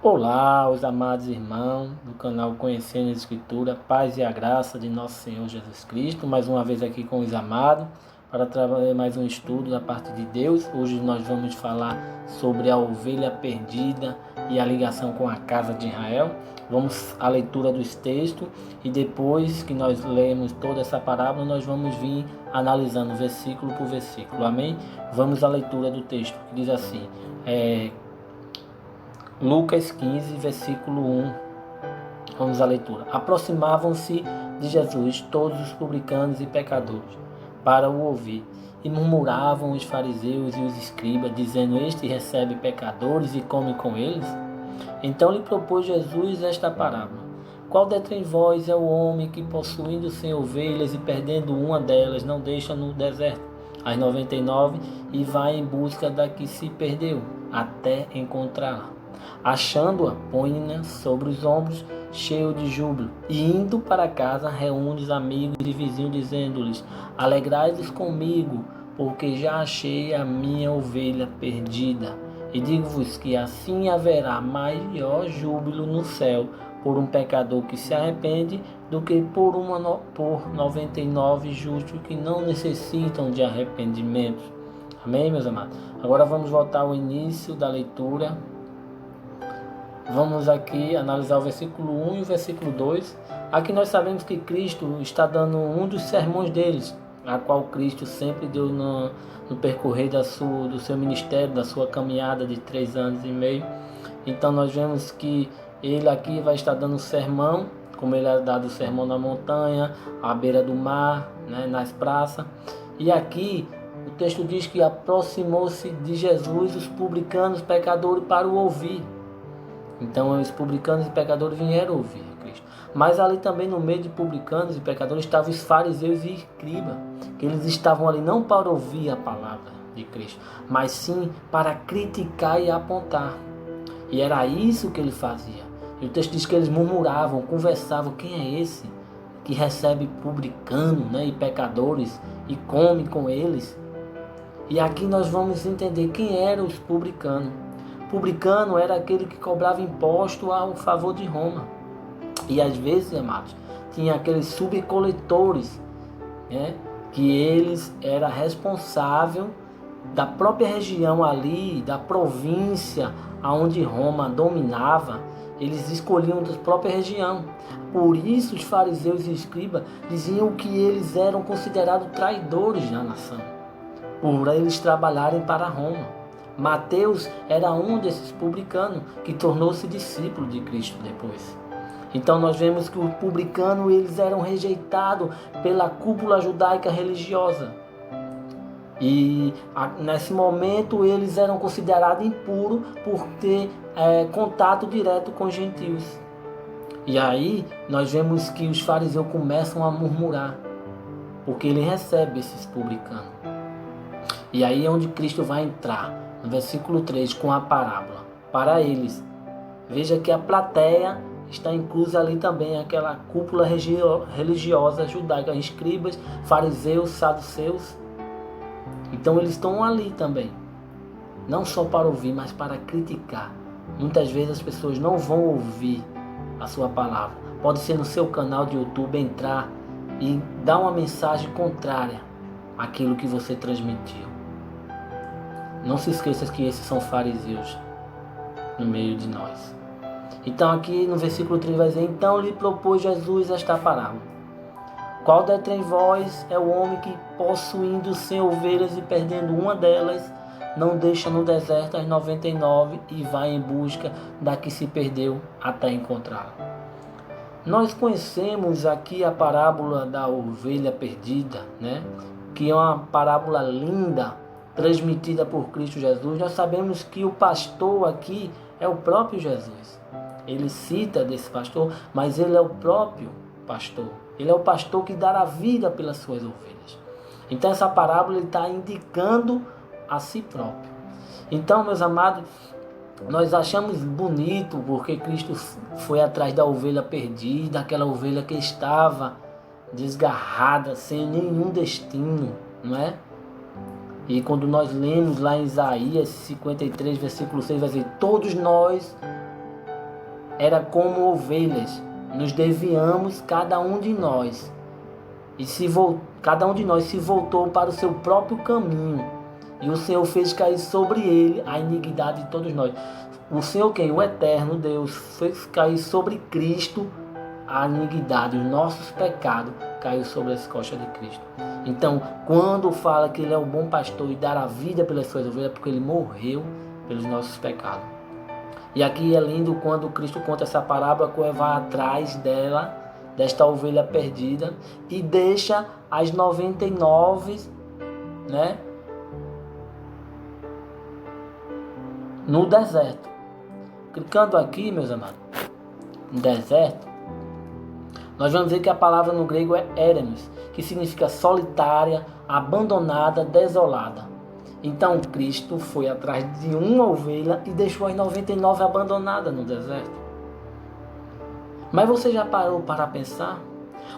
Olá, os amados irmãos do canal Conhecendo a Escritura, paz e a graça de nosso Senhor Jesus Cristo, mais uma vez aqui com os amados, para trazer mais um estudo da parte de Deus. Hoje nós vamos falar sobre a ovelha perdida e a ligação com a casa de Israel. Vamos à leitura dos textos e depois que nós lemos toda essa parábola, nós vamos vir analisando versículo por versículo, amém? Vamos à leitura do texto, que diz assim, Lucas 15, versículo 1. Vamos à leitura. Aproximavam-se de Jesus todos os publicanos e pecadores para o ouvir, e murmuravam os fariseus e os escribas, dizendo: Este recebe pecadores e come com eles? Então lhe propôs Jesus esta parábola: Qual dentre vós é o homem que, possuindo 100 ovelhas e perdendo uma delas, não deixa no deserto as 99 e vai em busca da que se perdeu, até encontrá-la? Achando-a, põe-na sobre os ombros, cheio de júbilo, e indo para casa, reúne os amigos e vizinhos, dizendo-lhes: Alegrai-vos comigo, porque já achei a minha ovelha perdida. E digo-vos que assim haverá maior júbilo no céu por um pecador que se arrepende do que por 99 justos que não necessitam de arrependimento. Amém, meus amados? Agora vamos voltar ao início da leitura. Vamos aqui analisar o versículo 1 e o versículo 2. Aqui nós sabemos que Cristo está dando um dos sermões deles, a qual Cristo sempre deu no percorrer do seu ministério, da sua caminhada de 3 anos e meio. Então nós vemos que ele aqui vai estar dando um sermão, como ele é dado o sermão na montanha, à beira do mar, né, nas praças. E aqui o texto diz que aproximou-se de Jesus os publicanos, pecadores, para o ouvir. Então os publicanos e pecadores vieram ouvir Cristo. Mas ali também no meio de publicanos e pecadores estavam os fariseus e escribas, que eles estavam ali não para ouvir a palavra de Cristo, mas sim para criticar e apontar. E era isso que ele fazia. E o texto diz que eles murmuravam, conversavam: quem é esse que recebe publicano, né, e pecadores e come com eles? E aqui nós vamos entender quem eram os publicanos. Publicano era aquele que cobrava imposto ao favor de Roma. E às vezes, amados, tinha aqueles subcoletores, né, que eles eram responsáveis da própria região ali, da província onde Roma dominava. Eles escolhiam da própria região. Por isso os fariseus e escribas diziam que eles eram considerados traidores da nação, por eles trabalharem para Roma. Mateus era um desses publicanos que tornou-se discípulo de Cristo depois. Então nós vemos que os publicanos eles eram rejeitados pela cúpula judaica religiosa. E nesse momento eles eram considerados impuros por ter contato direto com gentios. E aí nós vemos que os fariseus começam a murmurar, porque ele recebe esses publicanos. E aí é onde Cristo vai entrar. No versículo 3, com a parábola, para eles. Veja que a plateia está inclusa ali também, aquela cúpula religiosa judaica, escribas, fariseus, saduceus. Então eles estão ali também, não só para ouvir, mas para criticar. Muitas vezes as pessoas não vão ouvir a sua palavra. Pode ser no seu canal de YouTube entrar e dar uma mensagem contrária àquilo que você transmitiu. Não se esqueça que esses são fariseus no meio de nós. Então aqui no versículo 3 vai dizer: Então lhe propôs Jesus esta parábola: Qual dentre vós é o homem que, possuindo 100 ovelhas e perdendo uma delas, não deixa no deserto as 99 e vai em busca da que se perdeu até encontrá-la? Nós conhecemos aqui a parábola da ovelha perdida, né? Que é uma parábola linda, transmitida por Cristo Jesus. Nós sabemos que o pastor aqui é o próprio Jesus. Ele cita desse pastor, mas ele é o próprio pastor. Ele é o pastor que dá a vida pelas suas ovelhas. Então essa parábola está indicando a si próprio. Então, meus amados, nós achamos bonito porque Cristo foi atrás da ovelha perdida, aquela ovelha que estava desgarrada, sem nenhum destino, não é? E quando nós lemos lá em Isaías 53, versículo 6, vai dizer: todos nós era como ovelhas, nos desviamos cada um de nós. Cada um de nós se voltou para o seu próprio caminho. E o Senhor fez cair sobre ele a iniquidade de todos nós. O Senhor quem? O eterno Deus fez cair sobre Cristo a iniquidade, os nossos pecados caiu sobre as costas de Cristo. Então, quando fala que ele é o bom pastor e dará a vida pelas suas ovelhas, é porque ele morreu pelos nossos pecados. E aqui é lindo quando Cristo conta essa parábola, que vai atrás desta ovelha perdida, e deixa as 99, né, no deserto. Clicando aqui, meus amados, no deserto, nós vamos ver que a palavra no grego é eremos, que significa solitária, abandonada, desolada. Então Cristo foi atrás de uma ovelha e deixou as 99 abandonadas no deserto. Mas você já parou para pensar?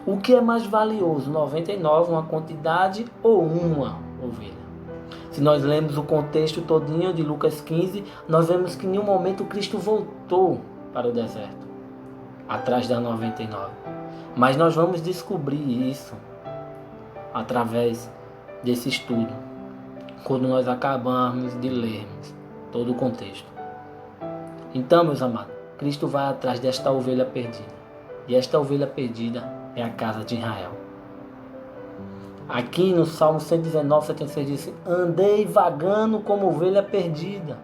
O que é mais valioso, 99, uma quantidade, ou uma ovelha? Se nós lemos o contexto todinho de Lucas 15, nós vemos que em nenhum momento Cristo voltou para o deserto, atrás das 99. Mas nós vamos descobrir isso através desse estudo, quando nós acabarmos de lermos todo o contexto. Então, meus amados, Cristo vai atrás desta ovelha perdida. E esta ovelha perdida é a casa de Israel. Aqui no Salmo 119, 76 diz: andei vagando como ovelha perdida.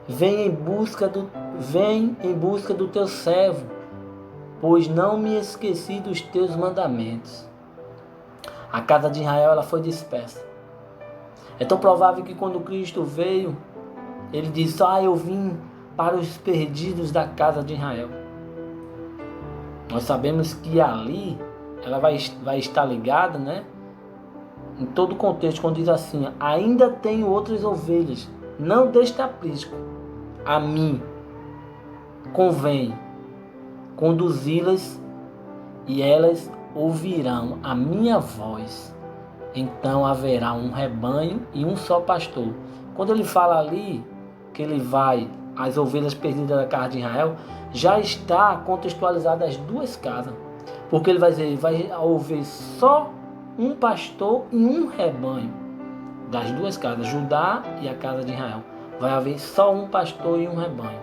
Vem em busca do teu servo, pois não me esqueci dos teus mandamentos. A casa de Israel ela foi dispersa. É tão provável que quando Cristo veio, ele disse: eu vim para os perdidos da casa de Israel. Nós sabemos que ali ela vai estar ligada, né? Em todo o contexto, quando diz assim: ainda tenho outras ovelhas, não deste aprisco. A mim convém conduzi-las e elas ouvirão a minha voz. Então haverá um rebanho e um só pastor. Quando ele fala ali que ele vai às ovelhas perdidas da casa de Israel, já está contextualizada as duas casas. Porque ele vai dizer, vai haver só um pastor e um rebanho das duas casas, Judá e a casa de Israel. Vai haver só um pastor e um rebanho.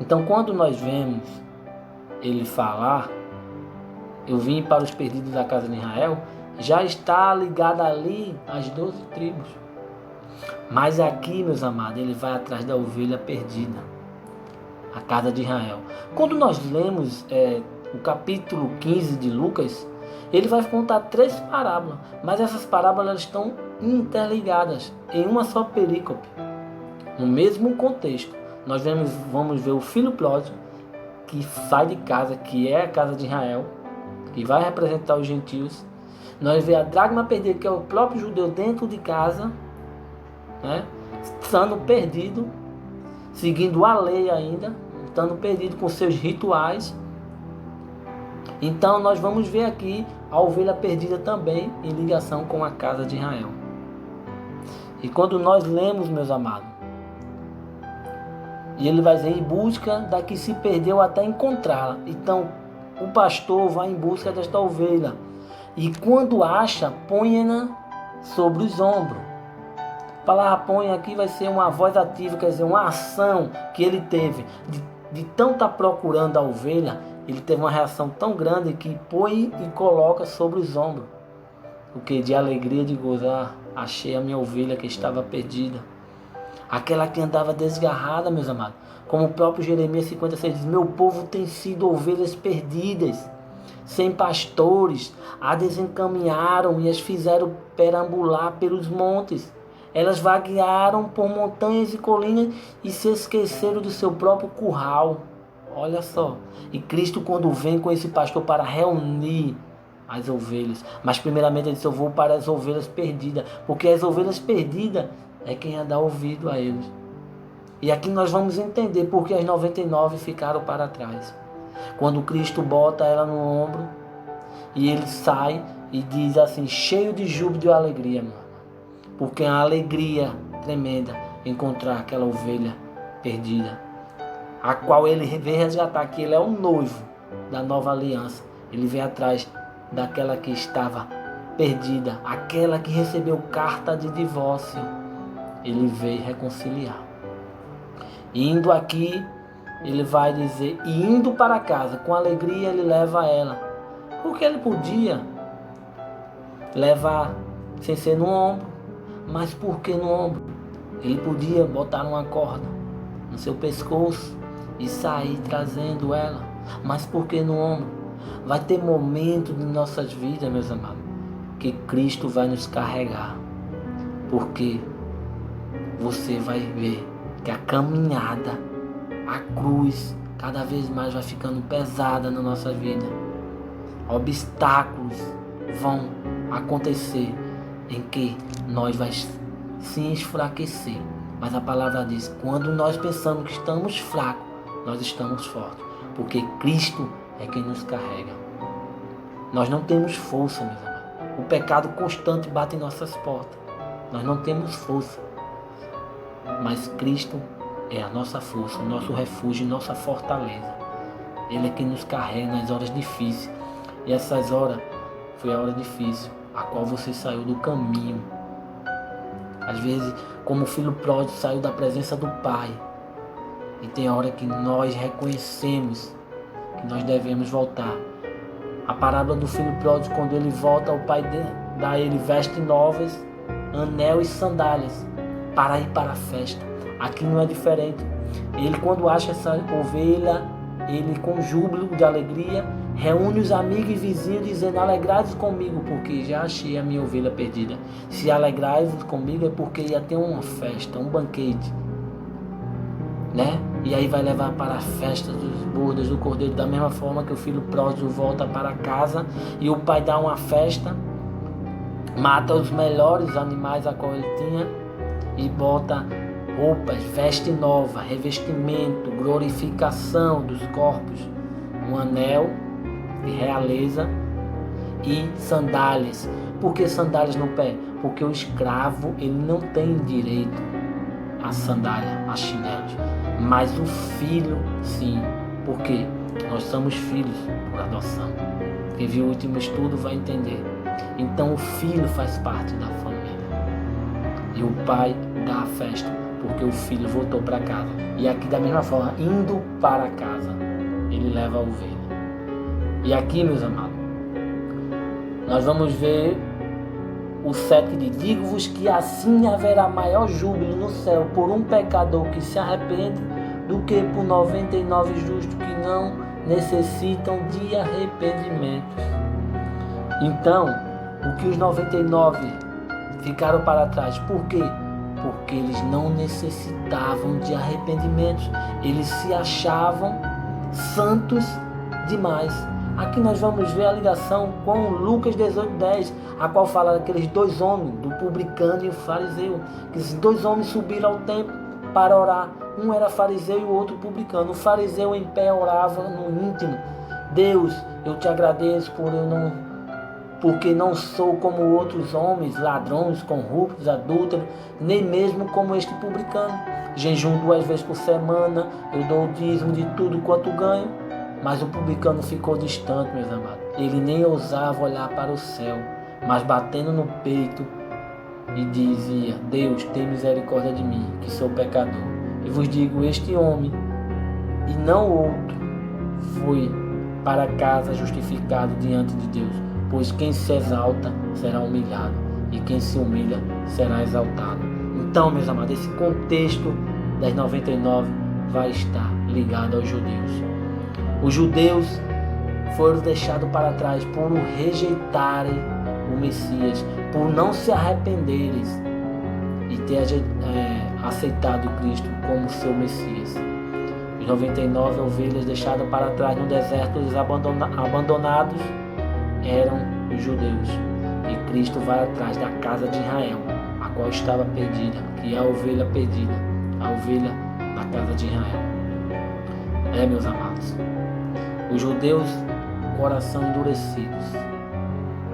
Então quando nós vemos ele falar, eu vim para os perdidos da casa de Israel, já está ligado ali às 12 tribos. Mas aqui, meus amados, ele vai atrás da ovelha perdida, a casa de Israel. Quando nós lemos o capítulo 15 de Lucas, ele vai contar 3 parábolas, mas essas parábolas estão interligadas em uma só perícope, no mesmo contexto. Nós vamos ver o filho pródigo que sai de casa, que é a casa de Israel, que vai representar os gentios. Nós vemos a dracma perdida, que é o próprio judeu dentro de casa, né? Estando perdido, seguindo a lei ainda, estando perdido com seus rituais. Então nós vamos ver aqui a ovelha perdida também em ligação com a casa de Israel. E quando nós lemos, meus amados, e ele vai dizer, em busca da que se perdeu até encontrá-la. Então o pastor vai em busca desta ovelha, e quando acha, põe-na sobre os ombros. A palavra põe aqui vai ser uma voz ativa, quer dizer, uma ação que ele teve de tão estar procurando a ovelha. Ele teve uma reação tão grande que põe e coloca sobre os ombros. Porque de alegria de gozar, achei a minha ovelha que estava perdida. Aquela que andava desgarrada, meus amados. Como o próprio Jeremias 56 diz, meu povo tem sido ovelhas perdidas, sem pastores, a desencaminharam e as fizeram perambular pelos montes. Elas vaguearam por montanhas e colinas e se esqueceram do seu próprio curral. Olha só. E Cristo, quando vem com esse pastor para reunir as ovelhas, mas primeiramente ele disse, eu vou para as ovelhas perdidas, porque as ovelhas perdidas é quem ia dar ouvido a eles. E aqui nós vamos entender porque as 99 ficaram para trás. Quando Cristo bota ela no ombro e ele sai e diz assim, cheio de júbilo e alegria, mano. Porque é uma alegria tremenda encontrar aquela ovelha perdida. a qual ele veio resgatar, que ele é o noivo da nova aliança. Ele veio atrás daquela que estava perdida, aquela que recebeu carta de divórcio. Ele veio reconciliar. Indo aqui, ele vai dizer, e indo para casa, com alegria ele leva ela. Porque ele podia levar sem ser no ombro. Mas por que no ombro? Ele podia botar uma corda no seu pescoço e sair trazendo ela. Mas por que no ombro? Vai ter momento de nossas vidas, meus amados, que Cristo vai nos carregar. Porque você vai ver que a caminhada, a cruz, cada vez mais vai ficando pesada na nossa vida. Obstáculos vão acontecer em que nós vamos se enfraquecer. Mas a palavra diz, quando nós pensamos que estamos fracos, nós estamos fortes. Porque Cristo é quem nos carrega. Nós não temos força, meus amados. O pecado constante bate em nossas portas. Nós não temos força. Mas Cristo é a nossa força, o nosso refúgio, nossa fortaleza. Ele é quem nos carrega nas horas difíceis. E essas horas foi a hora difícil, a qual você saiu do caminho. Às vezes, como o filho pródigo saiu da presença do Pai. E tem hora que nós reconhecemos que nós devemos voltar. A parábola do filho pródigo, quando ele volta, o pai dá a ele vestes novas, anel e sandálias para ir para a festa. Aqui não é diferente. Ele, quando acha essa ovelha, ele com júbilo de alegria reúne os amigos e vizinhos dizendo, alegrai-vos comigo, porque já achei a minha ovelha perdida. Se alegrai-vos comigo é porque ia ter uma festa, um banquete, né? E aí vai levar para a festa dos bodas do cordeiro, da mesma forma que o filho pródigo volta para casa e o pai dá uma festa, mata os melhores animais a qual ele tinha e bota roupas, veste nova, revestimento, glorificação dos corpos, um anel de realeza e sandálias. Por que sandálias no pé? Porque o escravo ele não tem direito a sandália, a chinelos, mas o filho sim. Por quê? Nós somos filhos por adoção. Quem viu o último estudo vai entender. Então o filho faz parte da família e o pai dá a festa porque o filho voltou para casa. E aqui da mesma forma, indo para casa, ele leva a ovelha. E aqui, meus amados, nós vamos ver o 7 que diz, digo-vos que assim haverá maior júbilo no céu por um pecador que se arrepende do que por 99 justos que não necessitam de arrependimento. Então, o que os 99 ficaram para trás? Por quê? Porque eles não necessitavam de arrependimentos. Eles se achavam santos demais. Aqui nós vamos ver a ligação com Lucas 18:10, a qual fala daqueles dois homens, do publicano e o fariseu. Que esses dois homens subiram ao templo para orar. Um era fariseu e o outro publicano. O fariseu em pé orava no íntimo. Deus, eu te agradeço porque não sou como outros homens, ladrões, corruptos, adúlteros, nem mesmo como este publicano. Jejum 2 vezes por semana, eu dou o dízimo de tudo quanto ganho. Mas o publicano ficou distante, meus amados. Ele nem ousava olhar para o céu, mas batendo no peito e dizia, Deus, tem misericórdia de mim, que sou pecador. E vos digo, este homem, e não outro, foi para casa justificado diante de Deus. Pois quem se exalta será humilhado, e quem se humilha será exaltado. Então, meus amados, esse contexto das 99 vai estar ligado aos judeus. Os judeus foram deixados para trás por rejeitarem o Messias, por não se arrependerem e ter aceitado Cristo como seu Messias. Os 99 ovelhas deixadas para trás no deserto, os abandonados, eram os judeus. E Cristo vai atrás da casa de Israel, a qual estava perdida, que é a ovelha perdida, a ovelha da casa de Israel. Meus amados, os judeus, coração endurecidos,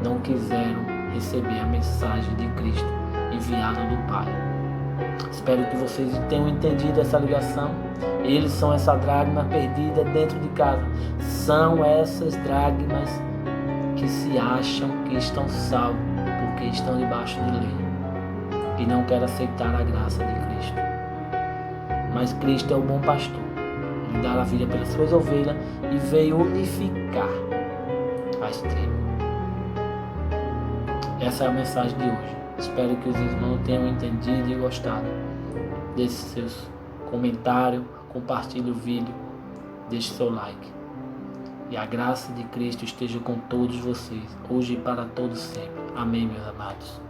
não quiseram receber a mensagem de Cristo enviada do Pai. Espero que vocês tenham entendido essa ligação. Eles são essa dracma perdida dentro de casa. São essas dracmas que se acham que estão salvos porque estão debaixo de lei e não querem aceitar a graça de Cristo. Mas Cristo é o bom pastor. Ele dá a vida pelas suas ovelhas e veio unificar as tribos. Essa é a mensagem de hoje. Espero que os irmãos tenham entendido e gostado desses seus comentários. Compartilhe o vídeo, deixe seu like. E a graça de Cristo esteja com todos vocês, hoje e para todos sempre. Amém, meus amados.